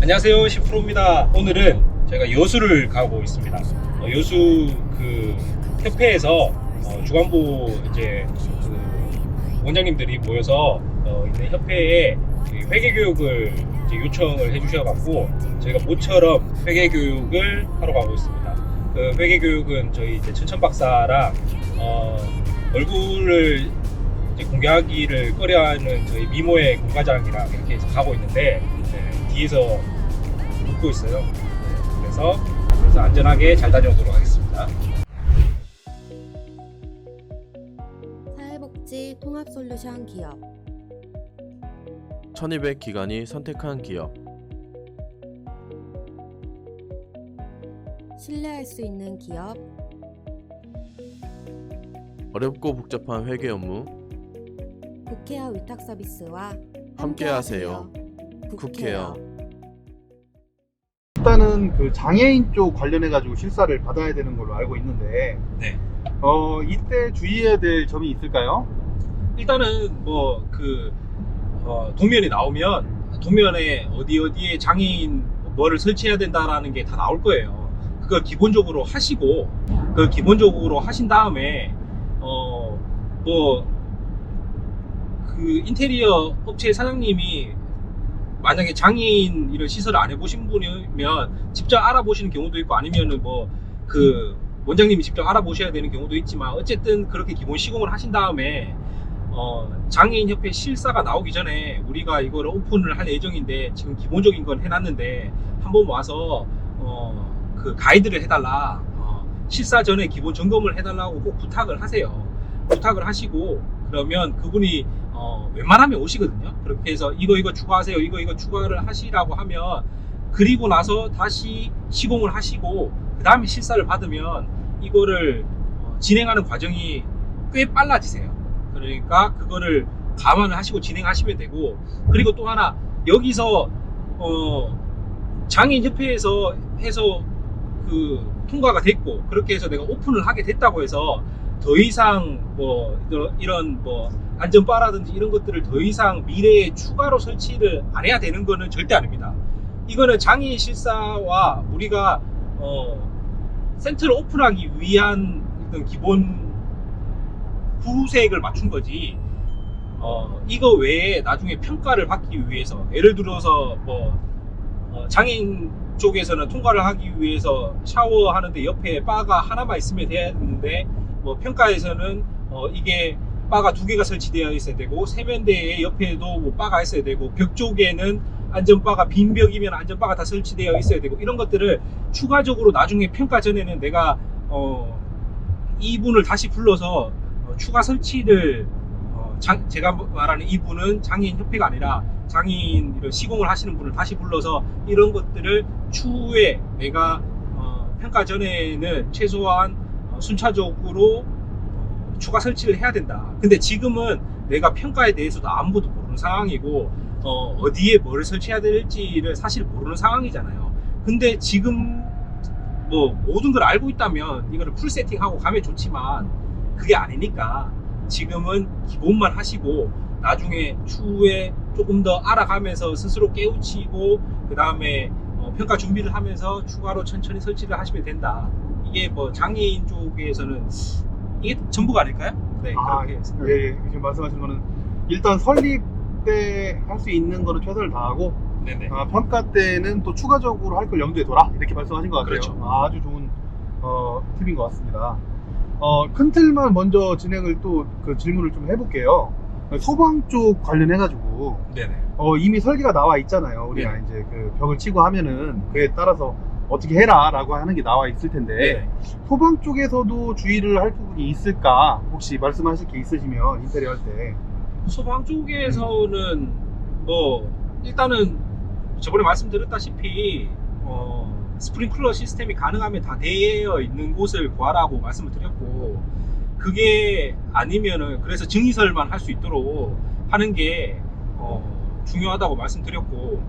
안녕하세요, 시프로입니다. 오늘은 제가 여수를 가고 있습니다. 여수 그 협회에서 주간부 이제 그 원장님들이 모여서 있는 협회에 회계 교육을 이제 요청을 해주셔갖고 저희가 모처럼 회계 교육을 하러 가고 있습니다. 그 회계 교육은 저희 이제 천천 박사랑 얼굴을 이제 공개하기를 꺼려하는 저희 미모의 공과장이랑 이렇게 해서 가고 있는데 뒤에서 웃고 있어요. 그래서 안전하게 잘 다녀오도록 하겠습니다. 사회복지 통합솔루션 기업 1200 기관이 선택한 기업. 신뢰할 수 있는 기업 어렵고 복잡한 회계 업무 국회어 위탁 서비스와 함께하세요. 국회어. 일단은 그 장애인 쪽 관련해 가지고 실사를 받아야 되는 걸로 알고 있는데 네. 이때 주의해야 될 점이 있을까요? 일단은 뭐 그 도면이 나오면 도면에 어디에 장애인 뭐를 설치해야 된다라는 게 다 나올 거예요. 그걸 기본적으로 하시고 그 기본적으로 하신 다음에 뭐 그 인테리어 업체 사장님이 만약에 장애인 이런 시설을 안 해보신 분이면 직접 알아보시는 경우도 있고 아니면은 뭐 그 원장님이 직접 알아보셔야 되는 경우도 있지만 어쨌든 그렇게 기본 시공을 하신 다음에 장애인 협회 실사가 나오기 전에 우리가 이거를 오픈을 할 예정인데 지금 기본적인 건 해놨는데 한번 와서 그 가이드를 해달라, 실사 전에 기본 점검을 해달라고 꼭 부탁을 하세요. 부탁을 하시고 그러면 그분이 웬만하면 오시거든요. 그렇게 해서 이거 추가하세요, 이거 추가를 하시라고 하면 그리고 나서 다시 시공을 하시고 그 다음에 실사를 받으면 이거를 진행하는 과정이 꽤 빨라지세요. 그러니까 그거를 감안을 하시고 진행하시면 되고, 그리고 또 하나 여기서 장애인협회에서 해서 그 통과가 됐고 그렇게 해서 내가 오픈을 하게 됐다고 해서 더 이상 뭐 이런 뭐 안전바라든지 이런 것들을 더 이상 미래에 추가로 설치를 안 해야 되는 거는 절대 아닙니다. 이거는 장애인 실사와 우리가 센터를 오픈하기 위한 어떤 기본 구색을 맞춘 거지. 이거 외에 나중에 평가를 받기 위해서 예를 들어서 뭐 장애인 쪽에서는 통과를 하기 위해서 샤워하는데 옆에 바가 하나만 있으면 되는데 뭐 평가에서는 이게 바가 2개가 설치되어 있어야 되고 세면대의 옆에도 뭐 바가 있어야 되고 벽 쪽에는 안전바가 빈 벽이면 안전바가 다 설치되어 있어야 되고 이런 것들을 추가적으로 나중에 평가 전에는 내가 이분을 다시 불러서 추가 설치를 제가 말하는 이분은 장애인 협회가 아니라 장애인 이런 시공을 하시는 분을 다시 불러서 이런 것들을 추후에 내가 평가 전에는 최소한 순차적으로 추가 설치를 해야 된다. 근데 지금은 내가 평가에 대해서도 아무것도 모르는 상황이고 어디에 뭐를 설치해야 될지를 사실 모르는 상황이잖아요. 근데 지금 뭐 모든 걸 알고 있다면 이거를 풀 세팅하고 가면 좋지만 그게 아니니까 지금은 기본만 하시고 나중에 추후에 조금 더 알아가면서 스스로 깨우치고 그 다음에 평가 준비를 하면서 추가로 천천히 설치를 하시면 된다. 이게 뭐 장애인 쪽에서는 이게 전부가 아닐까요? 네, 그렇게 예, 지금 말씀하신 거는 일단 설립 때 할 수 있는 거는 최선을 다하고 네네. 평가 때는 또 추가적으로 할 걸 염두에 둬라 이렇게 말씀하신 것 같아요. 그렇죠. 아주 좋은 팁인 것 같습니다. 큰 틀만 먼저 진행을 또 그 질문을 좀 해볼게요. 소방 쪽 관련해 가지고 네네. 이미 설계가 나와 있잖아요. 우리가 네. 이제 그 벽을 치고 하면은 그에 따라서 어떻게 해라 라고 하는 게 나와 있을 텐데 네. 소방 쪽에서도 주의를 할 부분이 있을까? 혹시 말씀하실 게 있으시면 인테리어 할 때. 소방 쪽에서는 뭐 일단은 저번에 말씀드렸다시피 스프링클러 시스템이 가능하면 다 되어 있는 곳을 구하라고 말씀을 드렸고, 그게 아니면은 그래서 증의설만 할 수 있도록 하는 게 중요하다고 말씀드렸고,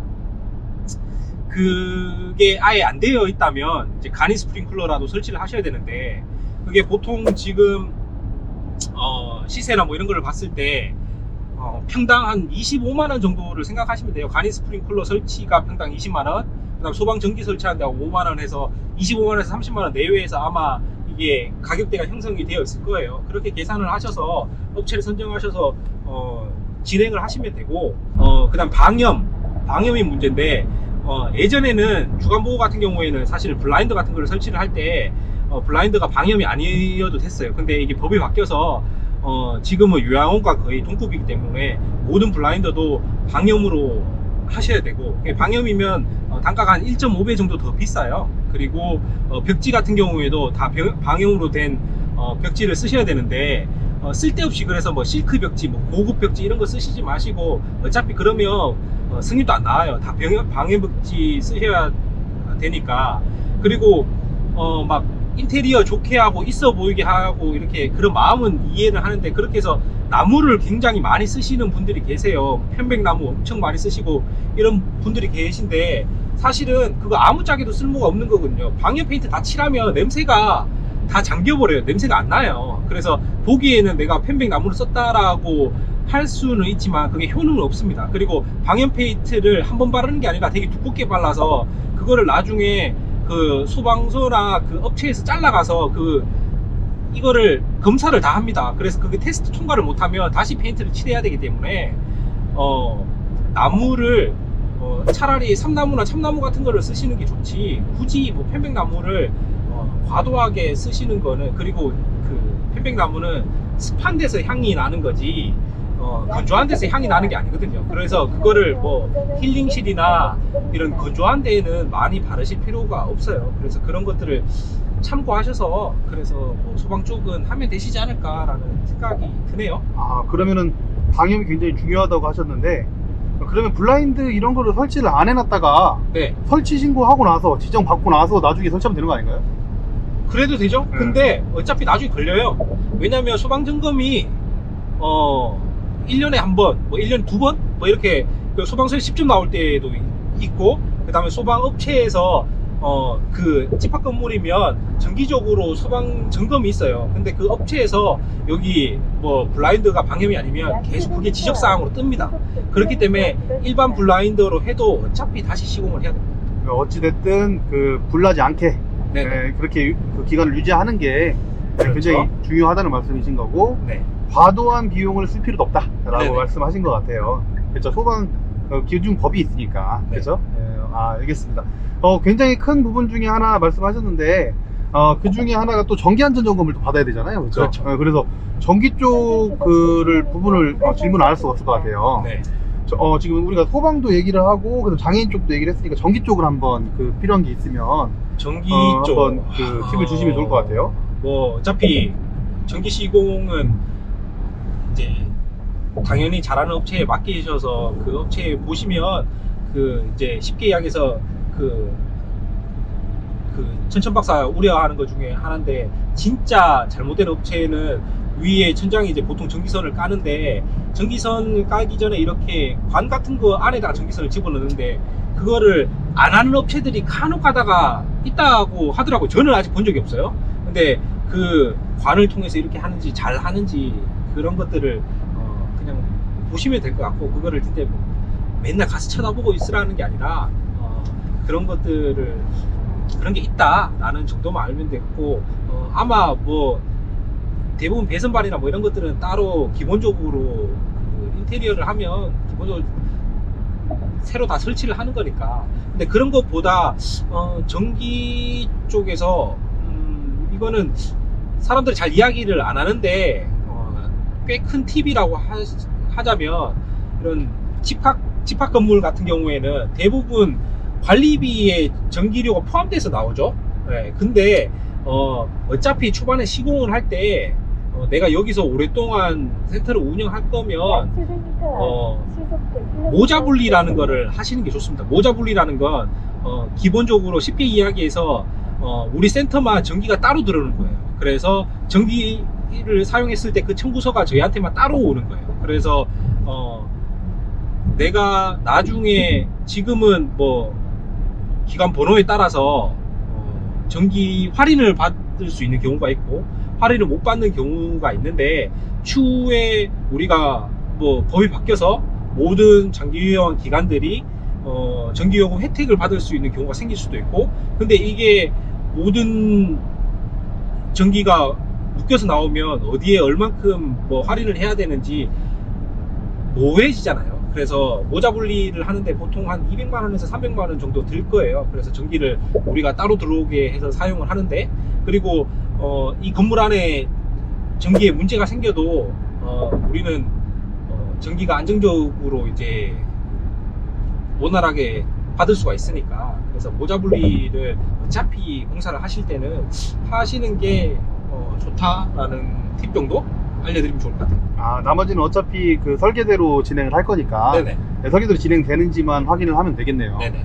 그게 아예 안 되어 있다면 이제 간이 스프링클러라도 설치를 하셔야 되는데, 그게 보통 지금 시세나 뭐 이런 걸 봤을 때 평당 한 25만 원 정도를 생각하시면 돼요. 간이 스프링클러 설치가 평당 20만 원, 그다음 소방 전기 설치하는데 5만 원 해서 25만 원에서 30만 원 내외에서 아마 이게 가격대가 형성이 되어 있을 거예요. 그렇게 계산을 하셔서 업체를 선정하셔서 진행을 하시면 되고, 그다음 방염이 문제인데, 예전에는 주간보호 같은 경우에는 사실 블라인드 같은 걸 설치를 할 때 블라인드가 방염이 아니어도 됐어요. 근데 이게 법이 바뀌어서 지금은 요양원과 거의 동급이기 때문에 모든 블라인더도 방염으로 하셔야 되고, 방염이면 단가가 한 1.5배 정도 더 비싸요. 그리고 벽지 같은 경우에도 다 방염으로 된 벽지를 쓰셔야 되는데, 쓸데없이 그래서 뭐 실크 벽지, 뭐 고급 벽지 이런 거 쓰시지 마시고, 어차피 그러면 승인도 안 나와요. 다 방염 벽지 쓰셔야 되니까. 그리고 막 인테리어 좋게 하고 있어 보이게 하고 이렇게 그런 마음은 이해를 하는데, 그렇게 해서 나무를 굉장히 많이 쓰시는 분들이 계세요. 편백나무 엄청 많이 쓰시고 이런 분들이 계신데, 사실은 그거 아무짝에도 쓸모가 없는 거거든요. 방염 페인트 다 칠하면 냄새가 다 잠겨버려요. 냄새가 안 나요. 그래서 보기에는 내가 편백나무를 썼다라고 할 수는 있지만 그게 효능은 없습니다. 그리고 방염 페인트를 한번 바르는 게 아니라 되게 두껍게 발라서 그거를 나중에 그 소방서나 그 업체에서 잘라가서 이거를 검사를 다 합니다. 그래서 그게 테스트 통과를 못하면 다시 페인트를 칠해야 되기 때문에 나무를 차라리 삼나무나 참나무 같은 거를 쓰시는 게 좋지, 굳이 뭐 편백나무를 과도하게 쓰시는 거는, 그리고 그 편백나무는 습한 데서 향이 나는 거지 건조한 데서 향이 나는 게 아니거든요. 그래서 그거를 뭐 힐링실이나 이런 건조한 데에는 많이 바르실 필요가 없어요. 그래서 그런 것들을 참고하셔서 그래서 뭐 소방 쪽은 하면 되시지 않을까라는 생각이 드네요. 그러면은 방염이 굉장히 중요하다고 하셨는데, 그러면 블라인드 이런 거를 설치를 안 해놨다가 네, 설치 신고하고 나서 지정 받고 나서 나중에 설치하면 되는 거 아닌가요? 그래도 되죠. 근데 어차피 나중에 걸려요. 왜냐면 소방 점검이 1년에 한 번, 뭐 1년에 두 번, 뭐 이렇게 그 소방서에 10점 나올 때도 있고, 그 다음에 소방 업체에서 그 집합 건물이면 정기적으로 소방 점검이 있어요. 근데 그 업체에서 여기 뭐 블라인드가 방염이 아니면 계속 그게 지적사항으로 뜹니다. 그렇기 때문에 일반 블라인더로 해도 어차피 다시 시공을 해야 됩니다. 어찌됐든 그 불나지 않게 네네. 그렇게 그 기간을 유지하는 게 그렇죠. 굉장히 중요하다는 말씀이신 거고, 네. 과도한 비용을 쓸 필요도 없다라고 네네. 말씀하신 것 같아요. 그렇죠. 소방 기준법이 있으니까. 네. 그렇죠. 알겠습니다. 굉장히 큰 부분 중에 하나 말씀하셨는데, 그 중에 하나가 또 전기 안전 점검을 또 받아야 되잖아요. 그렇죠. 그렇죠. 그래서 전기 쪽 부분을 질문 안 할 수가 없을 것 같아요. 네. 지금 우리가 소방도 얘기를 하고, 그래서 장애인 쪽도 얘기를 했으니까 전기 쪽을 한번 필요한 게 있으면 전기 쪽 한번 팁을 주시면 좋을 것 같아요. 뭐 어차피 전기 시공은 이제 당연히 잘하는 업체에 맡기셔서 그 업체에 보시면 이제 쉽게 이야기해서 천천박사 우려하는 것 중에 하나인데, 진짜 잘못된 업체는 위에 천장에 이제 보통 전기선을 까는데, 전기선 깔기 전에 이렇게 관 같은 거 안에다가 전기선을 집어넣는데, 그거를 안 하는 업체들이 간혹 가다가 있다고 하더라고요. 저는 아직 본 적이 없어요. 근데 그 관을 통해서 이렇게 하는지 잘 하는지 그런 것들을 그냥 보시면 될 것 같고, 그거를 진짜 맨날 가서 쳐다보고 있으라는 게 아니라 그런 것들을, 그런 게 있다라는 정도만 알면 됐고, 아마 뭐 대부분 배선발이나 뭐 이런 것들은 따로 기본적으로 인테리어를 하면 기본적으로 새로 다 설치를 하는 거니까. 근데 그런 것보다 전기 쪽에서 이거는 사람들이 잘 이야기를 안 하는데 꽤 큰 팁이라고 하자면, 이런 집합 건물 같은 경우에는 대부분 관리비에 전기료가 포함돼서 나오죠. 네, 근데 어차피 초반에 시공을 할 때 내가 여기서 오랫동안 센터를 운영할 거면 모자 분리라는 거를 하시는 게 좋습니다. 모자 분리라는 건 기본적으로 쉽게 이야기해서 우리 센터만 전기가 따로 들어오는 거예요. 그래서 전기를 사용했을 때 그 청구서가 저희한테만 따로 오는 거예요. 그래서 내가 나중에, 지금은 뭐 기관 번호에 따라서 전기 할인을 받을 수 있는 경우가 있고 할인을 못 받는 경우가 있는데, 추후에 우리가 뭐 법이 바뀌어서 모든 장기유효한 기관들이 정기요금 혜택을 받을 수 있는 경우가 생길 수도 있고, 근데 이게 모든 전기가 묶여서 나오면 어디에 얼만큼 뭐 할인을 해야 되는지 모호해지잖아요. 그래서 모자 분리를 하는데 보통 한 200만 원에서 300만 원 정도 들 거예요. 그래서 전기를 우리가 따로 들어오게 해서 사용을 하는데, 그리고 이 건물 안에 전기에 문제가 생겨도 우리는 전기가 안정적으로 이제 원활하게 받을 수가 있으니까, 그래서 모자 분리를 어차피 공사를 하실 때는 하시는 게 좋다라는 팁 정도 알려드리면 좋을 것 같아요. 아, 나머지는 어차피 그 설계대로 진행을 할 거니까 네네. 설계대로 진행되는지만 확인을 하면 되겠네요. 네네.